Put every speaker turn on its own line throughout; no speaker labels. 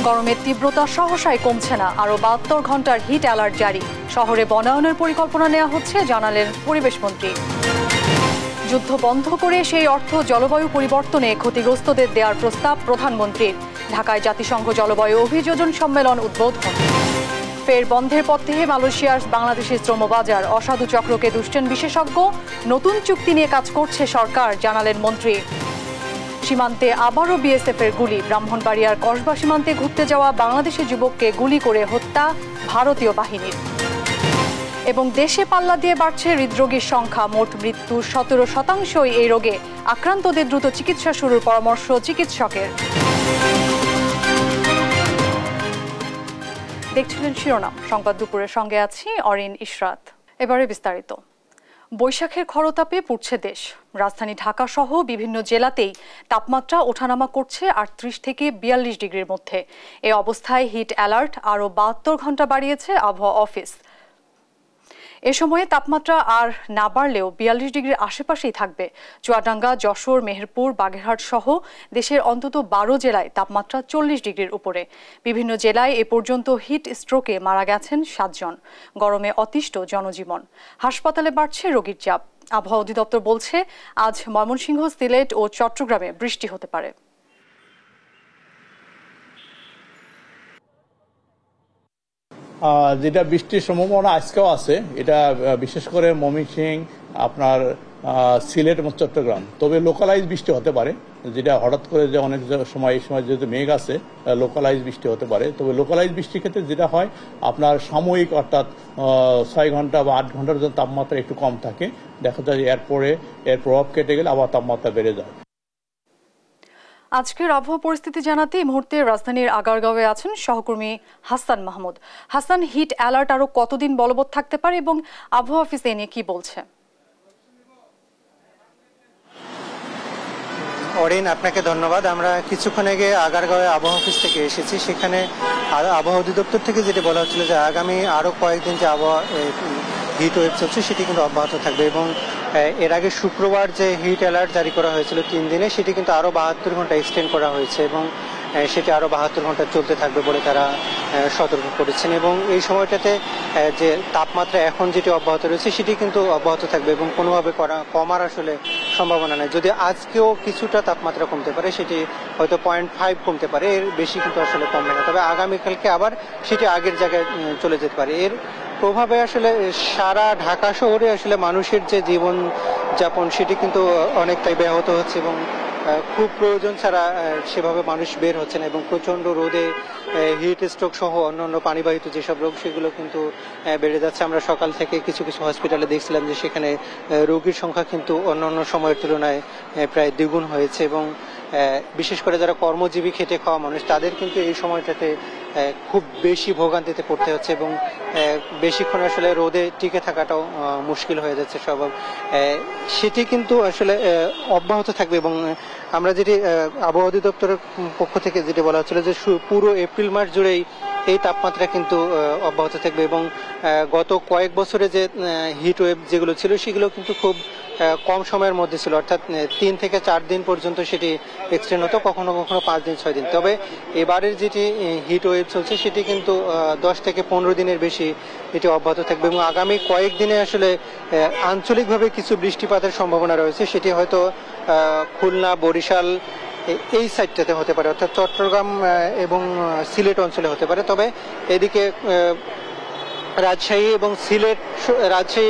গরমের তীব্রতা সহসায় কমছে না, আরও ৭২ ঘন্টার হিট অ্যালার্ট জারি। শহরে বনায়নের পরিকল্পনা নেওয়া হচ্ছে, জানালেন পরিবেশমন্ত্রী। যুদ্ধ বন্ধ করে সেই অর্থ জলবায়ু পরিবর্তনে ক্ষতিগ্রস্তদের দেওয়ার প্রস্তাব প্রধানমন্ত্রীর। ঢাকায় জাতিসংঘ জলবায়ু অভিযোজন সম্মেলন উদ্বোধন। ফের বন্ধের পথে মালয়েশিয়ার বাংলাদেশের শ্রমবাজার, অসাধু চক্রকে দুষছেন বিশেষজ্ঞ। নতুন চুক্তি নিয়ে কাজ করছে সরকার, জানালেন মন্ত্রী। সীমান্তে আবারও বিএসএফের গুলি। ব্রাহ্মণবাড়িয়ার কসবা সীমান্তে ঘুরতে যাওয়া বাংলাদেশের যুবককে গুলি করে হত্যা ভারতীয় বাহিনীর। এবং দেশে পাল্লা দিয়ে বাড়ছে হৃদরোগীর সংখ্যা। মোট মৃত্যুর ১৭% এই রোগে। আক্রান্তদের দ্রুত চিকিৎসা শুরুর পরামর্শ চিকিৎসকের। দেখছিলেন শিরোনাম সংবাদ দুপুরের, সঙ্গে আছি অরিন ইশরাত। এবারে বিস্তারিত। বৈশাখের খরতাপে পুড়ছে দেশ। রাজধানী ঢাকা সহ বিভিন্ন জেলাতেই তাপমাত্রা ওঠানামা করছে ৩৮ থেকে ৪২ ডিগ্রির মধ্যে। এ অবস্থায় হিট অ্যালার্ট আরও ৭২ ঘন্টা বাড়িয়েছে আবহাওয়া অফিস। এ সময়ে তাপমাত্রা আর না বাড়লেও ৪২ ডিগ্রির আশেপাশেই থাকবে। চুয়াডাঙ্গা, যশোর, মেহেরপুর, বাগেরহাট সহ দেশের অন্তত ১২ জেলায় তাপমাত্রা ৪০ ডিগ্রির উপরে। বিভিন্ন জেলায় এ পর্যন্ত হিট স্ট্রোকে মারা গেছেন ৭ জন। গরমে অতিষ্ঠ জনজীবন। হাসপাতালে বাড়ছে রোগীর চাপ। আবহাওয়া অধিদপ্তর বলছে, আজ ময়মনসিংহ, সিলেট ও চট্টগ্রামে বৃষ্টি হতে পারে।
যেটা বৃষ্টির সম্ভাবনা আজকেও আছে, এটা বিশেষ করে ময়মনসিংহ, আপনার সিলেট এবং চট্টগ্রাম। তবে লোকালাইজ বৃষ্টি হতে পারে, যেটা হঠাৎ করে যে অনেক সময় এই সময় যেহেতু মেঘ আছে, লোকালাইজ বৃষ্টি হতে পারে। তবে লোকালাইজ বৃষ্টির ক্ষেত্রে যেটা হয়, আপনার সাময়িক অর্থাৎ ৬ ঘন্টা বা ৮ ঘন্টার জন্য তাপমাত্রা একটু কম থাকে। দেখা যায় এরপরে এর প্রভাব কেটে গেলে আবার তাপমাত্রা বেড়ে যায়।
আজকের আবহাওয়া পরিস্থিতি জানাতে এই মুহূর্তে রাজধানীর আগারগাঁওয়ে আছেন সহকর্মী হাসান মাহমুদ। হাসান, হিট অ্যালার্ট আরো কতদিন বলবৎ থাকতে পারে এবং আবহাওয়া অফিস এ নিয়ে কি বলছে?
অরিন, আপনাকে ধন্যবাদ। আমরা কিছুক্ষণ আগে আগারগাঁওয়ে আবহাওয়া অফিস থেকে এসেছি। সেখানে আবহাওয়া অধিদপ্তর থেকে যেটি বলা হচ্ছিল যে আগামী আরো কয়েকদিন যে আবহাওয়া হিট ওয়েভ চলছে সেটি কিন্তু অব্যাহত থাকবে এবং এর আগে শুক্রবার যে হিট অ্যালার্ট জারি করা হয়েছিল ৩ দিনে, সেটি কিন্তু আরো ৭২ ঘন্টা এক্সটেন্ড করা হয়েছে এবং সেটি আরো ৭২ ঘন্টা চলতে থাকবে বলে তারা সতর্ক করেছেন। এবং এই সময়টাতে যে তাপমাত্রা এখন যেটি অব্যাহত রয়েছে সেটি কিন্তু অব্যাহত থাকবে এবং কোনোভাবে কমার আসলে সম্ভাবনা নেই। যদি আজকেও কিছুটা তাপমাত্রা কমতে পারে, সেটি হয়তো 0.5 কমতে পারে, এর বেশি কিন্তু আসলে কমবে না। তবে আগামীকালকে আবার সেটি আগের জায়গায় চলে যেতে পারে। এর প্রভাবে আসলে সারা ঢাকা শহরে আসলে মানুষের যে জীবন যাপন সেটি কিন্তু অনেকটাই ব্যাহত হচ্ছে এবং খুব প্রয়োজন ছাড়া সেভাবে মানুষ বের হচ্ছে না এবং প্রচন্ড রোদে হিট স্ট্রোক সহ অন্যান্য পানিবাহিত যেসব রোগ সেগুলো কিন্তু বেড়ে যাচ্ছে। আমরা সকাল থেকে কিছু কিছু হসপিটালে দেখছিলাম যে সেখানে রোগীর সংখ্যা কিন্তু অন্যান্য সময়ের তুলনায় প্রায় দ্বিগুণ হয়েছে এবং বিশেষ করে যারা কর্মজীবী খেটে খাওয়া মানুষ তাদের কিন্তু এই সময়টাতে খুব বেশি ভোগান্তিতে পড়তে হচ্ছে এবং বেশিক্ষণ আসলে রোদে টিকে থাকাটাও মুশকিল হয়ে যাচ্ছে সব। সেটি কিন্তু আসলে অব্যাহত থাকবে এবং আমরা যেটি আবহাওয়া অধিদপ্তরের পক্ষ থেকে যেটি বলা হচ্ছিল যে পুরো এপ্রিল মাস জুড়েই এই তাপমাত্রা কিন্তু অব্যাহত থাকবে এবং গত কয়েক বছরে যে হিট ওয়েভ যেগুলো ছিল সেগুলো কিন্তু খুব কম সময়ের মধ্যে ছিল, অর্থাৎ 3 থেকে 4 দিন পর্যন্ত সেটি এক্সটেন্ড হতো, কখনো কখনো 5 দিন 6 দিন। তবে এবারের যেটি হিট ওয়েভ চলছে সেটি কিন্তু 10 থেকে 15 দিনের বেশি এটি অব্যাহত থাকবে এবং আগামী কয়েকদিনে আসলে আঞ্চলিকভাবে কিছু বৃষ্টিপাতের সম্ভাবনা রয়েছে। সেটি হয়তো খুলনা, বরিশাল এই সাইডটাতে হতে পারে, অর্থাৎ চট্টগ্রাম এবং সিলেট অঞ্চলে হতে পারে। তবে এদিকে রাজশাহী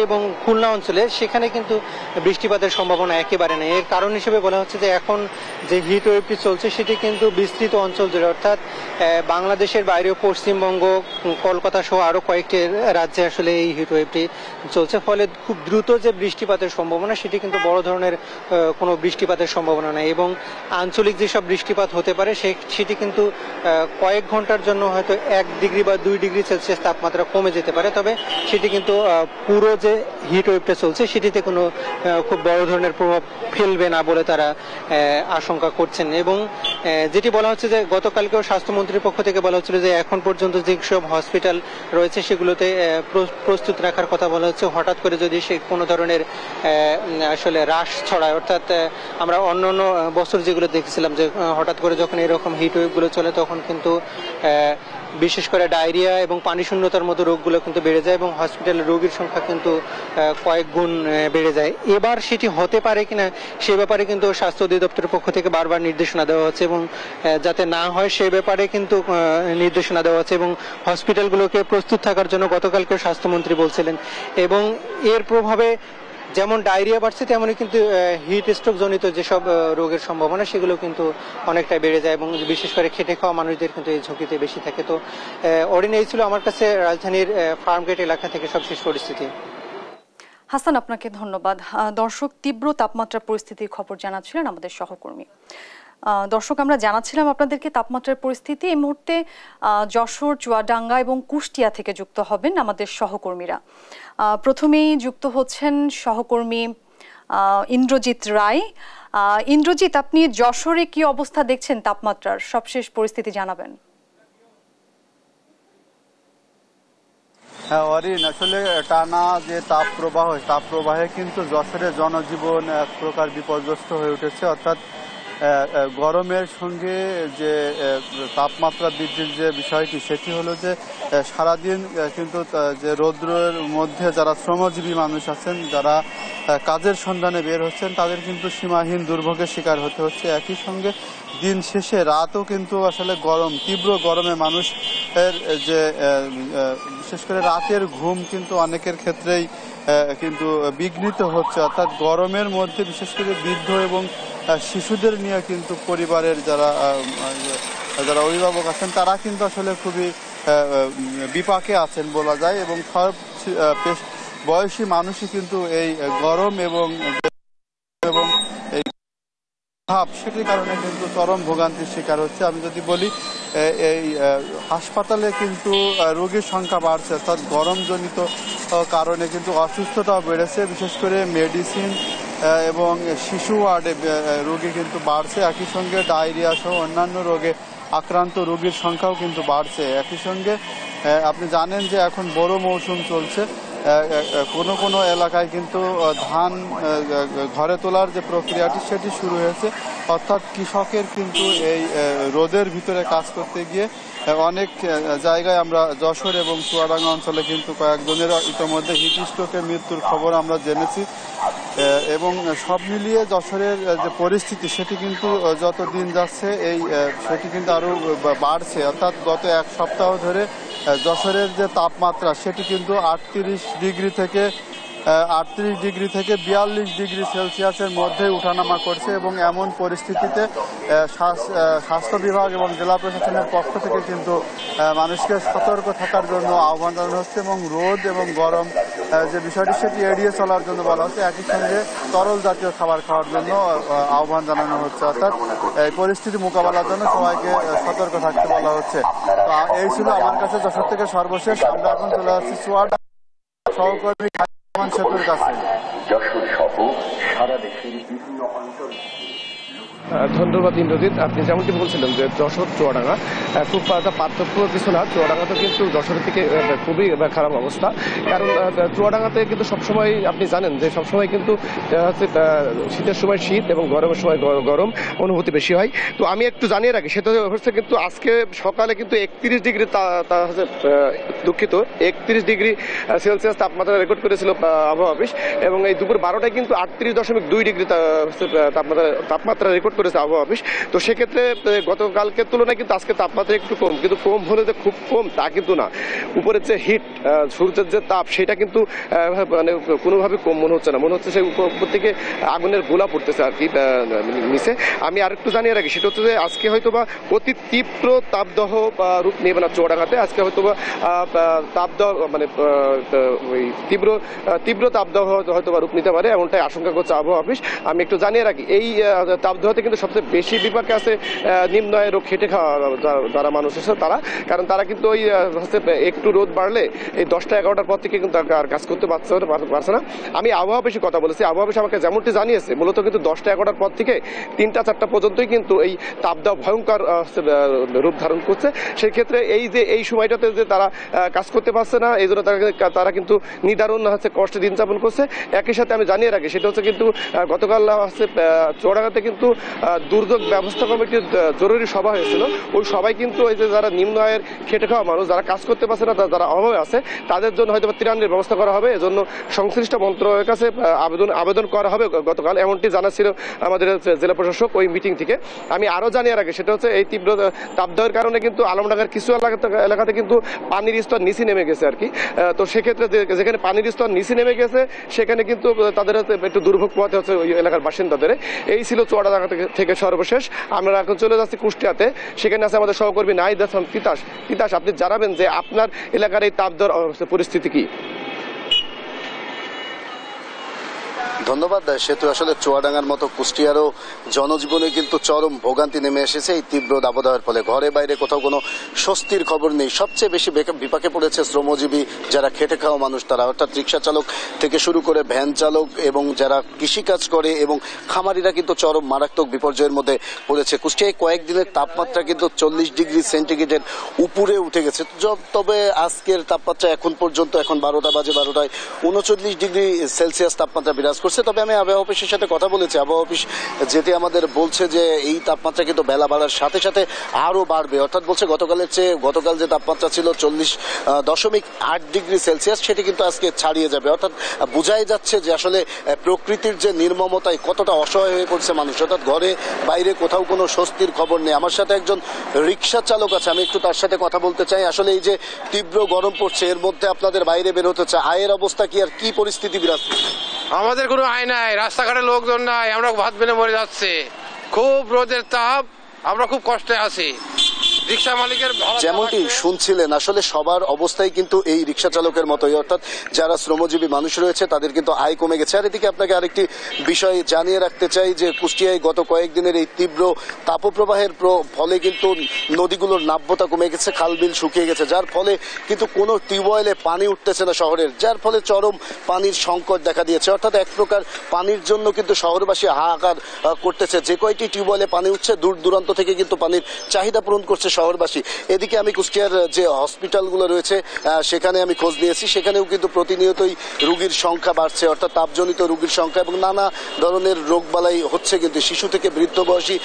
এবং খুলনা অঞ্চলে সেখানে কিন্তু বৃষ্টিপাতের সম্ভাবনা একেবারে নেই। এর কারণ হিসেবে বলা হচ্ছে যে এখন যে হিট ওয়েভটি চলছে সেটি কিন্তু বিস্তৃত অঞ্চল জুড়ে, অর্থাৎ বাংলাদেশের বাইরেও পশ্চিমবঙ্গ, কলকাতা সহ আরো কয়েকটি রাজ্যে আসলে এই হিট ওয়েভটি চলছে। ফলে খুব দ্রুত যে বৃষ্টিপাতের সম্ভাবনা সেটি কিন্তু বড় ধরনের কোনো বৃষ্টিপাতের সম্ভাবনা নেই এবং আঞ্চলিক যেসব বৃষ্টিপাত হতে পারে সেটি কিন্তু কয়েক ঘন্টার জন্য হয়তো 1 ডিগ্রি বা 2 ডিগ্রি সেলসিয়াস তাপমাত্রা কমে যেতে পারে। পারে, তবে সেটি কিন্তু পুরো যে হিট ওয়েভটা চলছে সেটিতে কোনো খুব বড় ধরনের প্রভাব ফেলবে না বলে তারা আশঙ্কা করছেন। এবং যেটি বলা হচ্ছে যে গতকালকেও স্বাস্থ্যমন্ত্রীর পক্ষ থেকে বলা হচ্ছিল যে এখন পর্যন্ত যেসব হসপিটাল রয়েছে সেগুলোতে প্রস্তুত রাখার কথা বলা হচ্ছে, হঠাৎ করে যদি সে কোনো ধরনের আসলে হ্রাস ছড়ায়, অর্থাৎ আমরা অন্য অন্য বছর যেগুলো দেখেছিলাম যে হঠাৎ করে যখন এরকম হিট ওয়েভগুলো চলে তখন কিন্তু বিশেষ করে ডায়রিয়া এবং পানি শূন্যতার মতো রোগগুলো কিন্তু বেড়ে যায় এবং হসপিটালে রোগীর সংখ্যা কিন্তু কয়েক গুণ বেড়ে যায়। এবার সেটি হতে পারে কিনা সে ব্যাপারে কিন্তু স্বাস্থ্য অধিদপ্তরের পক্ষ থেকে বারবার নির্দেশনা দেওয়া হচ্ছে এবং যাতে না হয় সে ব্যাপারে কিন্তু নির্দেশনা দেওয়া হচ্ছে এবং হসপিটালগুলোকে প্রস্তুত থাকার জন্য গতকালকে স্বাস্থ্যমন্ত্রী বলছিলেন। এবং এর প্রভাবে যেমন ডায়রিয়া বাড়ছে তেমনই কিন্তু হিট স্ট্রোক জনিত যেসব রোগের সম্ভাবনা সেগুলো কিন্তু অনেকটাই বেড়ে যায় এবং বিশেষ করে খেটে খাওয়া মানুষদের কিন্তু এই ঝুঁকিতে বেশি থাকে। তো অরিন, এই ছিল আমার কাছে রাজধানীর ফার্মগেট এলাকা থেকে সবশেষ পরিস্থিতি।
হাসান, আপনাকে ধন্যবাদ। দর্শক, তীব্র তাপমাত্রা পরিস্থিতির খবর জানাচ্ছিলেন আমাদের সহকর্মী। দর্শক, আমরা জানাচ্ছিলাম আপনাদেরকে তাপমাত্রার পরিস্থিতি। এই মুহূর্তে যশোর, চুয়াডাঙ্গা এবং কুষ্টিয়া থেকে যুক্ত হবেন আমাদের সহকর্মীরা। প্রথমেই যুক্ত হচ্ছেন সহকর্মী ইন্দ্রজিৎ রায়। ইন্দ্রজিৎ, আপনি যশোরে কি অবস্থা দেখছেন তাপমাত্রার? সবশেষ পরিস্থিতি জানাবেন।
হ্যাঁ অরিন, আসলে টানা যে তাপপ্রবাহে কিন্তু যশোরের জনজীবন এক প্রকার বিপর্যস্ত হয়ে উঠেছে। অর্থাৎ গরমের সঙ্গে যে তাপমাত্রা বৃদ্ধির যে বিষয়টি সেটি হলো যে সারাদিন কিন্তু যে রৌদ্রের মধ্যে যারা শ্রমজীবী মানুষ আছেন, যারা কাজের সন্ধানে বের হচ্ছেন, তাদের কিন্তু সীমাহীন দুর্ভোগের শিকার হতে হচ্ছে। একই সঙ্গে দিন শেষে রাতও কিন্তু আসলে তীব্র গরমে মানুষের যে বিশেষ করে রাতের ঘুম কিন্তু অনেকের ক্ষেত্রেই কিন্তু বিঘ্নিত হচ্ছে। অর্থাৎ গরমের মধ্যে বিশেষ করে বৃদ্ধ এবং শিশুদের নিয়ে কিন্তু পরিবারের যারা অভিভাবক আছেন তারা কিন্তু আসলে খুবই বিপাকে আছেন বলা যায় এবং সব বয়সী মানুষই কিন্তু এই গরম এবং এই ভাব সেটির কারণে কিন্তু চরম ভোগান্তির শিকার হচ্ছে। আমি যদি বলি এই হাসপাতালে কিন্তু রোগীর সংখ্যা বাড়ছে, অর্থাৎ গরমজনিত কারণে কিন্তু অসুস্থতাও বেড়েছে। বিশেষ করে মেডিসিন এবং শিশু ওয়ার্ডে রোগী কিন্তু বাড়ছে। একই সঙ্গে ডায়রিয়া সহ অন্যান্য রোগে আক্রান্ত রোগীর সংখ্যাও কিন্তু বাড়ছে। একই সঙ্গে আপনি জানেন যে এখন বড় মৌসুম চলছে। কোনো কোনো এলাকায় কিন্তু ধান ঘরে তোলার যে প্রক্রিয়াটি সেটি শুরু হয়েছে। অর্থাৎ কৃষকের কিন্তু এই রোদের ভিতরে কাজ করতে গিয়ে অনেক জায়গায় আমরা যশোর এবং চুয়াডাঙ্গা অঞ্চলে কিন্তু কয়েকজনের ইতিমধ্যে হিট স্ট্রোকে মৃত্যুর খবর আমরা জেনেছি। এবং সব মিলিয়ে যশোরের যে পরিস্থিতি সেটি কিন্তু যত দিন যাচ্ছে সেটি কিন্তু আরও বাড়ছে। অর্থাৎ গত এক সপ্তাহ ধরে যশোরের যে তাপমাত্রা সেটি কিন্তু 38 ডিগ্রি থেকে 42 ডিগ্রি সেলসিয়াসের মধ্যে উঠানামা করছে এবং এমন পরিস্থিতিতে স্বাস্থ্য বিভাগ এবং জেলা প্রশাসনের পক্ষ থেকে কিন্তু মানুষকে সতর্ক থাকার জন্য আহ্বান জানানো হচ্ছে এবং রোদ এবং গরম যে বিষয়টি সেটি এড়িয়ে চলার জন্য বলা হচ্ছে। একই সঙ্গে তরল জাতীয় খাবার খাওয়ার জন্য আহ্বান জানানো হচ্ছে। অর্থাৎ এই পরিস্থিতি মোকাবেলার জন্য সবাইকে সতর্ক থাকতে বলা হচ্ছে। তো এই ছিল আমার কাছে যশোর থেকে সর্বশেষ। আমরা এখন চলে যাচ্ছি চুয়াডাঙ্গা সহকর্মী সেতুর কাছে।
যশোর সহ সারা দেশের বিভিন্ন অঞ্চল।
ধন্যবাদ ইন্দ্রজিৎ। আপনি যেমনটি বলছিলেন যে যশোর চুয়াডাঙ্গা খুব পার্থক্য কিছু না। চুয়াডাঙ্গাতে কিন্তু যশোরের থেকে খুবই খারাপ অবস্থা, কারণ চুয়াডাঙ্গাতে কিন্তু সবসময় আপনি জানেন যে সবসময় কিন্তু শীতের সময় শীত এবং গরমের সময় গরম অনুভূতি বেশি হয়। তো আমি একটু জানিয়ে রাখি, সেটা হচ্ছে কিন্তু আজকে সকালে কিন্তু 31 ডিগ্রি দুঃখিত 31 ডিগ্রি সেলসিয়াস তাপমাত্রা রেকর্ড করেছিল আবহাওয়া অফিস এবং এই দুপুর 12টায় কিন্তু 38.2 ডিগ্রি তাপমাত্রা রেকর্ড করেছে আবহাওয়া অফিস। তো সেক্ষেত্রে গতকালকের তুলনায় কিন্তু আজকে তাপমাত্রা একটু কম, কিন্তু কম হলে যে খুব কম তা কিন্তু না। উপরের যে হিট সূর্যের যে তাপ সেটা কিন্তু মানে কোনোভাবে কম মনে হচ্ছে না, মনে হচ্ছে সে উপর থেকে আগুনের গোলা পড়তেছে আর কি নিচে। আমি আর একটু জানিয়ে রাখি, সেটা হচ্ছে যে আজকে হয়তো বা অতি তীব্র তাপদাহ রূপ নেবে না চুয়াডাঙ্গাতে। আজকে হয়তো বা তাপদাহ মানে ওই তীব্র তাপদাহ হয়তো বা রূপ নিতে পারে, এমনটাই আশঙ্কা করছে আবহাওয়া অফিস। আমি একটু জানিয়ে রাখি, এই তাপদাহতে কিন্তু সবচেয়ে বেশি বিপাকে আছে নিম্ন আয়ের ও খেটে খাওয়া যারা মানুষ আছে তারা, কারণ তারা কিন্তু ওই হচ্ছে একটু রোদ বাড়লে এই 10টা 11টার পর থেকে কিন্তু আর কাজ করতে পারছে না। আমি আবহাওয়া অফিসে কথা বলেছি, আবহাওয়া অফিস আমাকে যেমনটি জানিয়েছে মূলত কিন্তু 10টা 11টার পর থেকে 3টা 4টা পর্যন্তই কিন্তু এই তাপদাহ ভয়ঙ্কর রূপ ধারণ করছে। সেক্ষেত্রে এই সময়টাতে যে তারা কাজ করতে পারছে না, এই জন্য তারা কিন্তু নিদারুণ হচ্ছে কষ্টে দিন যাপন করছে। একই সাথে আমি জানিয়ে রাখি সেটা হচ্ছে কিন্তু গতকাল হচ্ছে চুয়াডাঙ্গাতে কিন্তু দুর্যোগ ব্যবস্থা কমিটির জরুরি সভা হয়েছিল। ওই সবাই কিন্তু এই যে যারা নিম্ন আয়ের খেটে খাওয়া মানুষ, যারা কাজ করতে পারছে না, যারা অভাবে আছে, তাদের জন্য হয়তো ত্রাণের ব্যবস্থা করা হবে। এজন্য সংশ্লিষ্ট মন্ত্রণালয়ের কাছে আবেদন করা হবে গতকাল, এমনটি জানাচ্ছিল আমাদের জেলা প্রশাসক ওই মিটিং থেকে। আমি আরও জানিয়ে রাখি সেটা হচ্ছে এই তীব্র তাপদাহের কারণে কিন্তু আলমডাঙ্গার কিছু এলাকাতে কিন্তু পানির স্তর নিচে নেমে গেছে আর কি। তো সেক্ষেত্রে যেখানে পানির স্তর নিচে নেমে গেছে সেখানে কিন্তু তাদের একটু দুর্ভোগ পোহাতে হচ্ছে ওই এলাকার বাসিন্দাদের। এই ছিল চুয়াডাঙ্গা থেকে সর্বশেষ। আমরা এখন চলে যাচ্ছি কুষ্টিয়াতে, সেখানে আছে আমাদের সহকর্মী নাহিদ হাসান তিতাস। তিতাস, আপনি জানাবেন যে আপনার এলাকার এই তাপদাহের পরিস্থিতি কি?
ধন্যবাদ সেতু। আসলে চুয়াডাঙ্গার মতো কুষ্টিয়ারও জনজীবনে কিন্তু চরম ভোগান্তি নেমে এসেছে এই তীব্র দাবদাহের ফলে। ঘরে বাইরে কোথাও কোনো স্বস্তির খবর নেই। সবচেয়ে বেশি বিপাকে পড়েছে শ্রমজীবী যারা খেটে খাওয়া মানুষ, তারা অর্থাৎ রিক্সা চালক থেকে শুরু করে ভ্যান চালক এবং যারা কৃষিকাজ করে এবং খামারিরা কিন্তু চরম মারাত্মক বিপর্যয়ের মধ্যে পড়েছে। কুষ্টিয়ায় কয়েকদিনের তাপমাত্রা কিন্তু 40 ডিগ্রি সেন্টিগ্রেডের উপরে উঠে গেছে। তবে আজকের তাপমাত্রা এখন পর্যন্ত, এখন 12টা বাজে, 12টায় 39 ডিগ্রি সেলসিয়াস তাপমাত্রা বিরাজ করছে। তবে আমি আবহাওয়া অফিসের সাথে কথা বলেছি, আবহাওয়া অফিস যেটি আমাদের বলছে যে এই তাপমাত্রা কিন্তু বেলা বাড়ার সাথে সাথে আরও বাড়বে। অর্থাৎ বলছে গতকাল যে তাপমাত্রা ছিল 40.8 ডিগ্রি সেলসিয়াস, সেটি কিন্তু আজকে ছাড়িয়ে যাবে। অর্থাৎ বোঝাই যাচ্ছে যে আসলে প্রকৃতির যে নির্মমতায় কতটা অসহায় হয়ে পড়ছে মানুষ। অর্থাৎ ঘরে বাইরে কোথাও কোনো স্বস্তির খবর নেই। আমার সাথে একজন রিক্সা চালক আছে, আমি একটু তার সাথে কথা বলতে চাই। আসলে এই যে তীব্র গরম পড়ছে, এর মধ্যে আপনাদের বাইরে বের হতে হচ্ছে, আয়ের অবস্থা কি আর কি পরিস্থিতি বিরাজ?
আমাদের কোনো আয় নাই, রাস্তাঘাটে লোকজন নাই, আমরা ভাত বেনে মরে যাচ্ছে। খুব রোদের তাপ, আমরা খুব কষ্টে আছি। রিক্সা মালিকের
যেমনটি শুনছিলেন, আসলে সবার অবস্থাই কিন্তু এই রিক্সা চালকের মতোই। অর্থাৎ যারা শ্রমজীবী মানুষ রয়েছে তাদের কিন্তু আয় কমে গেছে। আর এদিকে আপনাকে আরেকটি বিষয় জানিয়ে রাখতে চাই যে কুষ্টিয়ায় গত কয়েকদিনের এই তীব্র তাপপ্রবাহের ফলে কিন্তু নদীগুলোর নাব্যতা কমে গেছে, খালবিল শুকিয়ে গেছে, যার ফলে কিন্তু কোনো টিউবওয়েলে পানি উঠতেছে না শহরের, যার ফলে চরম পানির সংকট দেখা দিয়েছে। অর্থাৎ এক প্রকার পানির জন্য কিন্তু শহরবাসী হাহাকার করতেছে। যে কয়টি টিউবওয়েলে পানি উঠছে, দূর দূরান্ত থেকে কিন্তু পানির চাহিদা পূরণ করছে শহরবাসী। এদিকে আমি কুষ্টিয়ার যে হসপিটালগুলো রয়েছে সেখানে আমি খোঁজ নিয়েছি, সেখানেও কিন্তু প্রতিনিয়তই রোগীর সংখ্যা বাড়ছে। অর্থাৎ তাপজনিত রোগীর সংখ্যা এবং নানা ধরনের রোগবালাই হচ্ছে, কিন্তু শিশু থেকে বৃদ্ধ বয়সী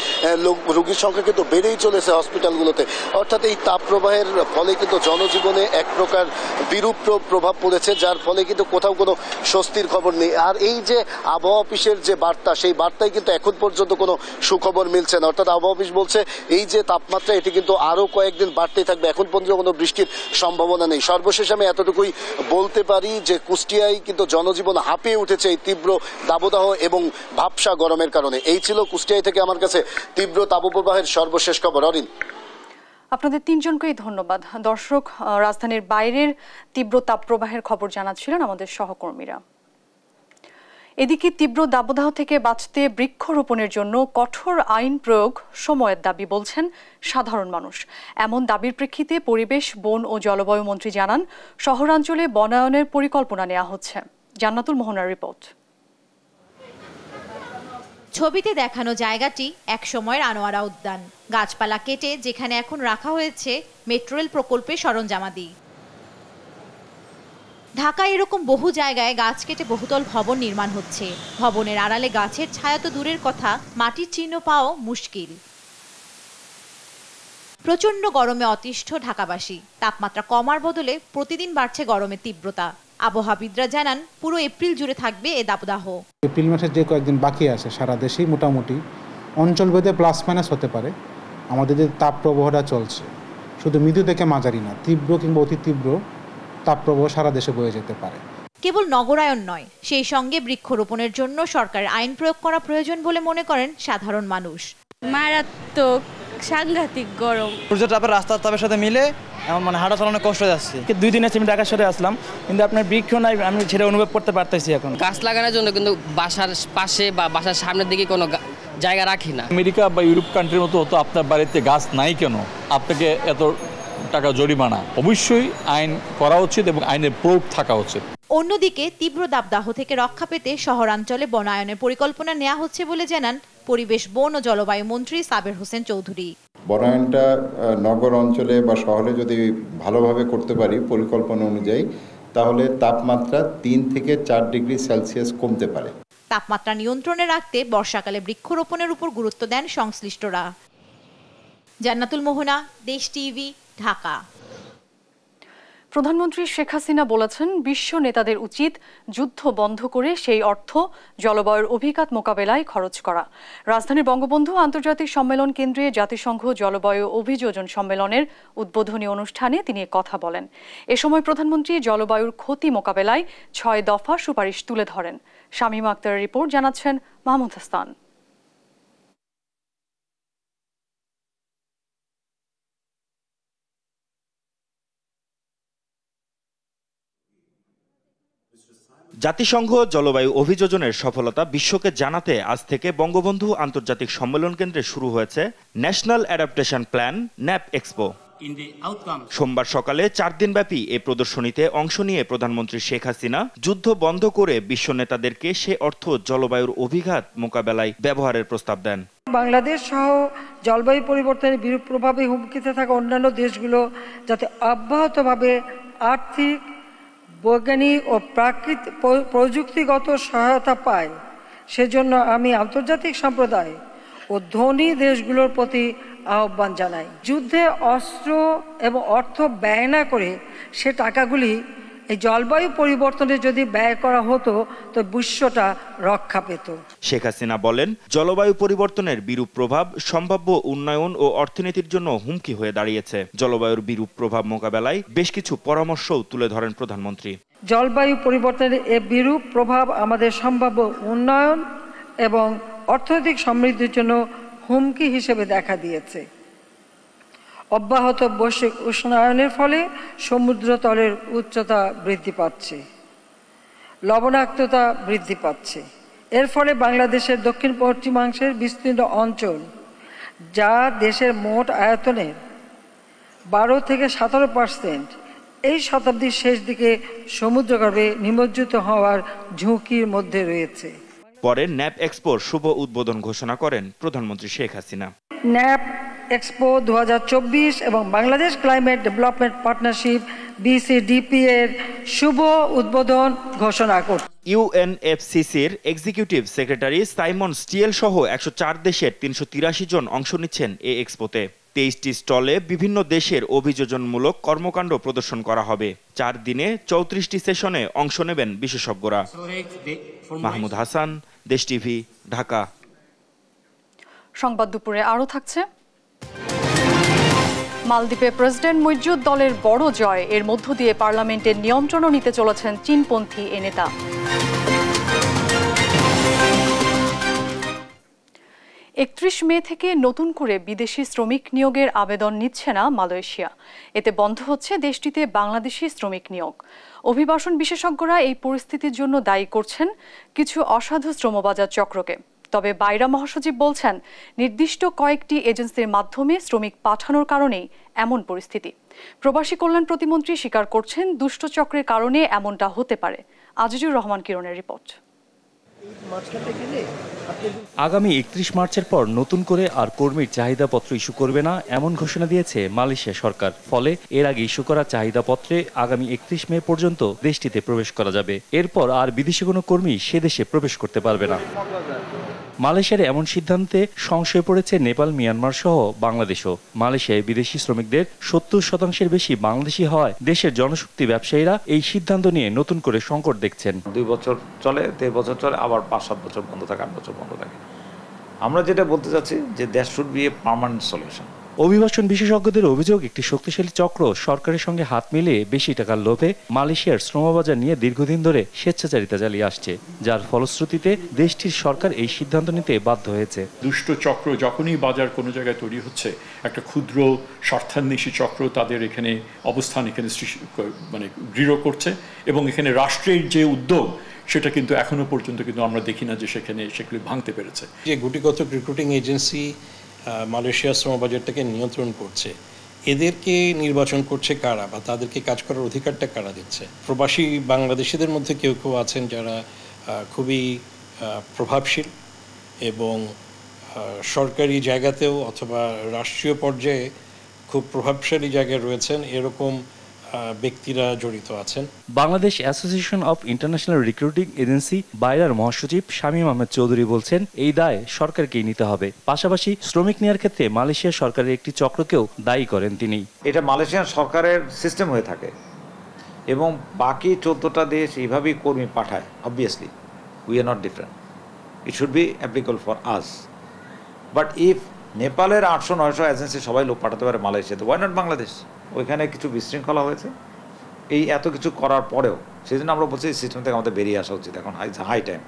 রোগীর সংখ্যা কিন্তু বেড়েই চলেছে হসপিটালগুলোতে। অর্থাৎ এই তাপ প্রবাহের ফলে কিন্তু জনজীবনে এক প্রকার বিরূপ প্রভাব পড়েছে, যার ফলে কিন্তু কোথাও কোনো স্বস্তির খবর নেই। আর এই যে আবহাওয়া অফিসের যে বার্তা, সেই বার্তায় কিন্তু এখন পর্যন্ত কোনো সুখবর মিলছে না। অর্থাৎ আবহাওয়া অফিস বলছে এই যে তাপমাত্রা, এটি কিন্তু আরো কয়েকদিন বাড়তেই থাকবে, এখন পর্যন্ত কোনো বৃষ্টির সম্ভাবনা নেই। সর্বশেষ আমি এতটুকুই বলতে পারি যে কুষ্টিয়ায় কিন্তু জনজীবন হাঁপিয়ে উঠেছে এই তীব্র দাবদাহ এবং ভাবসা গরমের কারণে। এই ছিল কুষ্টিয়া থেকে আমার কাছে তীব্র তাপপ্রবাহের সর্বশেষ খবর। অরিন,
আপনাদের তিনজনকেই ধন্যবাদ। দর্শক, রাজধানীর বাইরের তীব্র তাপপ্রবাহের খবর জানাচ্ছিলেন আমাদের সহকর্মীরা। এদিকে তীব্র দাবদাহ থেকে বাঁচতে বৃক্ষরোপণের জন্য কঠোর আইন প্রয়োগ সময়ের দাবি বলছেন সাধারণ মানুষ। এমন দাবির প্রেক্ষিতে পরিবেশ, বন ও জলবায়ু মন্ত্রী জানান, শহরাঞ্চলে বনায়নের পরিকল্পনা নেওয়া হচ্ছে। জান্নাতুল মোহনার রিপোর্ট।
ছবিতে দেখানো জায়গাটি এক সময়ের আনোয়ারা উদ্যান। গাছপালা কেটে যেখানে এখন রাখা হয়েছে মেট্রো রেল প্রকল্পের সরঞ্জামাদি। ঢাকায় এরকম বহু জায়গায় গাছ কেটে বহুতল ভবন নির্মাণ হচ্ছে। ভবনের আড়ালে গাছের ছায়া তো দূরের কথা, মাটির চিহ্ন পাওয়াও মুশকিল। প্রচন্ড গরমে অতিষ্ঠ ঢাকাবাসী। তাপমাত্রা কমার বদলে প্রতিদিন বাড়ছে গরমের তীব্রতা। আবহাওয়াবিদরা জানান, পুরো এপ্রিল জুড়ে থাকবে এ দাবদাহ।
এপ্রিল মাসের যে কয়েকদিন বাকি আছে সারা দেশেই মোটামুটি অঞ্চলভেদে প্লাস মাইনাস হতে পারে। আমাদের যে তাপপ্রবাহটা চলছে শুধু মৃদু থেকে মাঝারি না, তীব্র কিংবা অতি তীব্র তাপপ্রবাহ সারা দেশে বয়ে যেতে পারে।
কেবল নগরায়ন নয়, সেই সঙ্গে বৃক্ষরোপণের জন্য সরকারের আইন প্রয়োগ করা প্রয়োজন বলে মনে করেন সাধারণ মানুষ।
মারাত্মক সাংঘাতিক গরম।
সূর্য তাপের রাস্তার তাপের সাথে মিলে এমন মানে হাঁটা চালানো কষ্ট যাচ্ছে। 2 দিন আছে আমি ঢাকা শহরে আসলাম, কিন্তু আপনার বৃক্ষ নাই, আমি সেটা অনুভব করতে পারতেছি এখন।
গাছ লাগানোর জন্য কিন্তু বাসার পাশে বা বাসার সামনের দিকে কোনো জায়গা রাখি না।
আমেরিকা বা ইউরোপ কান্ট্রির মতো হতো আপনার বাড়িতে গাছ নাই কেন আপনাকে এত টাকা জরিমানা। অবশ্যই আইন করা উচিত এবং আইনের প্রয়োগ থাকা উচিত।
অন্যদিকে তীব্র দাবদাহ থেকে রক্ষা পেতে শহরাঞ্চলে বনায়নের পরিকল্পনা নেওয়া হচ্ছে বলে জানান পরিবেশ, বন ও জলবায়ু মন্ত্রী সাবের হোসেন চৌধুরী।
বনায়নটা নগর অঞ্চলে বা শহরে যদি ভালোভাবে করতে পারি পরিকল্পনা অনুযায়ী, তাহলে তাপমাত্রা 3 থেকে 4 ডিগ্রি সেলসিয়াস কমতে পারে।
তাপমাত্রা নিয়ন্ত্রণে রাখতে বর্ষাকালে বৃক্ষরোপণের উপর গুরুত্ব দেন সংশ্লিষ্টরা। জান্নাতুল মোহনা, দেশ টিভি, ঢাকা।
প্রধানমন্ত্রী শেখ হাসিনা বলেছেন, বিশ্ব নেতাদের উচিত যুদ্ধ বন্ধ করে সেই অর্থ জলবায়ুর অভিঘাত মোকাবেলায় খরচ করা। রাজধানীর বঙ্গবন্ধু আন্তর্জাতিক সম্মেলন কেন্দ্রে জাতিসংঘ জলবায়ু অভিযোজন সম্মেলনের উদ্বোধনী অনুষ্ঠানে তিনি কথা বলেন। এ সময় প্রধানমন্ত্রী জলবায়ুর ক্ষতি মোকাবেলায় 6 দফা সুপারিশ তুলে ধরেন। শামীমা আক্তারের রিপোর্ট, জানাচ্ছেন মাহমুদ হাসান।
জাতিসংঘ জলবায়ু অভিযোজনের সফলতা বিশ্বকে জানাতে আজ থেকে বঙ্গবন্ধু আন্তর্জাতিক সম্মেলন কেন্দ্রে শুরু হয়েছে national adaptation plan nap expo. সোমবার সকালে 4 দিনব্যাপী এই প্রদর্শনীতে অংশ নিয়ে প্রধানমন্ত্রী শেখ হাসিনা যুদ্ধ বন্ধ করে বিশ্ব নেতাদেরকে সে অর্থ জলবায়ুর অভিঘাত মোকাবেলায় ব্যবহারের প্রস্তাব দেন।
বাংলাদেশ সহ জলবায়ু পরিবর্তনের বিরূপ প্রভাবে হুমকিতে থাকা অন্যান্য দেশগুলো যাতে অব্যাহতভাবে আর্থিক, বৈজ্ঞানিক ও প্রযুক্তিগত সহায়তা পায়, সেজন্য আমি আন্তর্জাতিক সম্প্রদায় ও ধনী দেশগুলোর প্রতি আহ্বান জানাই। যুদ্ধে অস্ত্র এবং অর্থ ব্যয় না করে সে টাকাগুলি এই জলবায়ু পরিবর্তনে যদি ব্যয় করা হতো তো বিশ্বটা রক্ষা পেত।
শেখ হাসিনা বলেন, জলবায়ু পরিবর্তনের বিরূপ প্রভাব সম্ভাব্য উন্নয়ন ও অর্থনীতির জন্য হুমকি হয়ে দাঁড়িয়েছে। জলবায়ুর বিরূপ প্রভাব মোকাবেলায় বেশ কিছু পরামর্শও তুলে ধরেন প্রধানমন্ত্রী।
জলবায়ু পরিবর্তনের এই বিরূপ প্রভাব আমাদের সম্ভাব্য উন্নয়ন এবং অর্থনৈতিক সমৃদ্ধির জন্য হুমকি হিসেবে দেখা দিয়েছে। অব্যাহত বৈশ্বিক উষ্ণায়নের ফলে সমুদ্রতলের উচ্চতা বৃদ্ধি পাচ্ছে, লবণাক্ততা বৃদ্ধি পাচ্ছে। এর ফলে বাংলাদেশের দক্ষিণ পশ্চিমাংশের বিস্তীর্ণ অঞ্চল, যা দেশের মোট আয়তনের 12 থেকে 17%, এই শতাব্দীর শেষ দিকে সমুদ্রগর্ভে নিমজ্জিত হওয়ার ঝুঁকির মধ্যে রয়েছে।
পরে ন্যাপ এক্সপোর শুভ উদ্বোধন ঘোষণা করেন প্রধানমন্ত্রী শেখ হাসিনা।
ন্যাপ এক্সপো 2024 এবং Bangladesh climate development partnership BCDP এর শুভ উদ্বোধন ঘোষণা করছে।
ইউএনএফসিসির এক্সিকিউটিভ সেক্রেটারি সাইমন স্টিয়েল সহ 104 দেশের 383 জন অংশ নিচ্ছেন এই এক্সপোতে। 23টি স্টলে বিভিন্ন দেশের অভিযোজনমূলক কর্মকাণ্ড প্রদর্শন করা হবে। 4 দিনে 34টি সেশনে অংশ নেবেন বিশেষজ্ঞরা। মাহমুদ হাসান, দেশ টিভি, ঢাকা।
সংবাদ দুপুরে আরও থাকছে। মালদ্বীপে প্রেসিডেন্ট মুইজ্জুদ দলের বড় জয়, এর মধ্য দিয়ে পার্লামেন্টের নিয়ন্ত্রণও নিতে চলেছেন চীনপন্থী এ নেতা। 31 মে থেকে নতুন করে বিদেশি শ্রমিক নিয়োগের আবেদন নিচ্ছে না মালয়েশিয়া। এতে বন্ধ হচ্ছে দেশটিতে বাংলাদেশি শ্রমিক নিয়োগ। অভিবাসন বিশেষজ্ঞরা এই পরিস্থিতির জন্য দায়ী করছেন কিছু অসাধু শ্রমবাজার চক্রকে। তবে বাইরা মহাসচিব বলছেন, নির্দিষ্ট কয়েকটি এজেন্সির মাধ্যমে শ্রমিক পাঠানোর কারণেই এমন পরিস্থিতি। প্রবাসী কল্যাণ প্রতিমন্ত্রী স্বীকার করছেন, দুষ্ট চক্রের কারণে এমনটা হতে পারে। আজিজুর রহমান কিরণের রিপোর্ট।
আগামী 31 মার্চের পর নতুন করে আর কর্মীর চাহিদাপত্র ইস্যু করবে না, এমন ঘোষণা দিয়েছে মালয়েশিয়া সরকার। ফলে এর আগে ইস্যু করা চাহিদাপত্রে আগামী 31 মে পর্যন্ত দেশটিতে প্রবেশ করা যাবে। এরপর আর বিদেশি কোনো কর্মী সে দেশে প্রবেশ করতে পারবে না। মালয়েশিয়ার এমন সিদ্ধান্তে সংশয়ে পড়েছে নেপাল, মিয়ানমার সহ বাংলাদেশও। মালয়েশিয়ায় বিদেশি শ্রমিকদের 70% বেশি বাংলাদেশি হওয়ায় দেশের জনশক্তি ব্যবসায়ীরা এই সিদ্ধান্ত নিয়ে নতুন করে সংকট দেখছেন।
2 বছর চলে, 3 বছর চলে, আবার 5-7 বছর বন্ধ থাকে, 8 বছর বন্ধ থাকে। আমরা যেটা বলতে চাচ্ছি যে that should B a permanent solution.
অভিবাসন বিশেষজ্ঞদের অভিযোগ, একটি শক্তিশালী চক্র সরকারের সঙ্গে হাত মিলিয়ে বেশি টাকার লোভে মালয়েশিয়ার শ্রমবাজার নিয়ে দীর্ঘদিন ধরে স্বেচ্ছাচারিতা চালিয়ে আসছে, যার ফলশ্রুতিতে দেশটির সরকার এই সিদ্ধান্ত নিতে বাধ্য হয়েছে।
দুষ্ট চক্র যখনই বাজার কোনো জায়গায় তৈরি হচ্ছে, একটা ক্ষুদ্র স্বার্থান্বেষী চক্র তাদের এখানে অবস্থান এখানে মানে দৃঢ় করছে, এবং এখানে রাষ্ট্রের যে উদ্যোগ সেটা কিন্তু এখনো পর্যন্ত কিন্তু আমরা দেখি না যে সেগুলি ভাঙতে পেরেছে।
যে গুটিগত রিক্রুটিং এজেন্সি মালয়েশিয়ার শ্রমবাজারটাকে নিয়ন্ত্রণ করছে, এদেরকে নির্বাচন করছে কারা বা তাদেরকে কাজ করার অধিকারটা কারা দিচ্ছে? প্রবাসী বাংলাদেশিদের মধ্যে কেউ কেউ আছেন যারা খুবই প্রভাবশীল এবং সরকারি জায়গাতেও অথবা রাষ্ট্রীয় পর্যায়ে খুব প্রভাবশালী জায়গায় রয়েছেন, এরকম ব্যক্তিরা জড়িত আছেন।
Bangladesh association of international recruiting agency বাইরার মহাসচিব শামীম আহমেদ চৌধুরী বলছেন, এই দায় সরকারকেই নিতে হবে। পাশাপাশি শ্রমিক নেওয়ার ক্ষেত্রে মালয়েশিয়া সরকারের একটি চক্রকেও দায়ী করেন তিনি।
এটা মালয়েশিয়ান সরকারের সিস্টেম হয়ে থাকে এবং বাকি 14টা দেশ এইভাবেই কর্মী পাঠায়। Obviously we are not different, it should be applicable for us. But if নেপালের 800-900 এজেন্সি সবাই লোক পাঠাতে পারে মালয়েশিয়াতে, ওয়াই নট বাংলাদেশ? ওইখানে কিছু বিশৃঙ্খলা হয়েছে, এই এত কিছু করার পরেও সেই জন্য আমরা বলছি এই সিস্টেম থেকে আমাদের বেরিয়ে আসা উচিত। এখন হাই টাইম।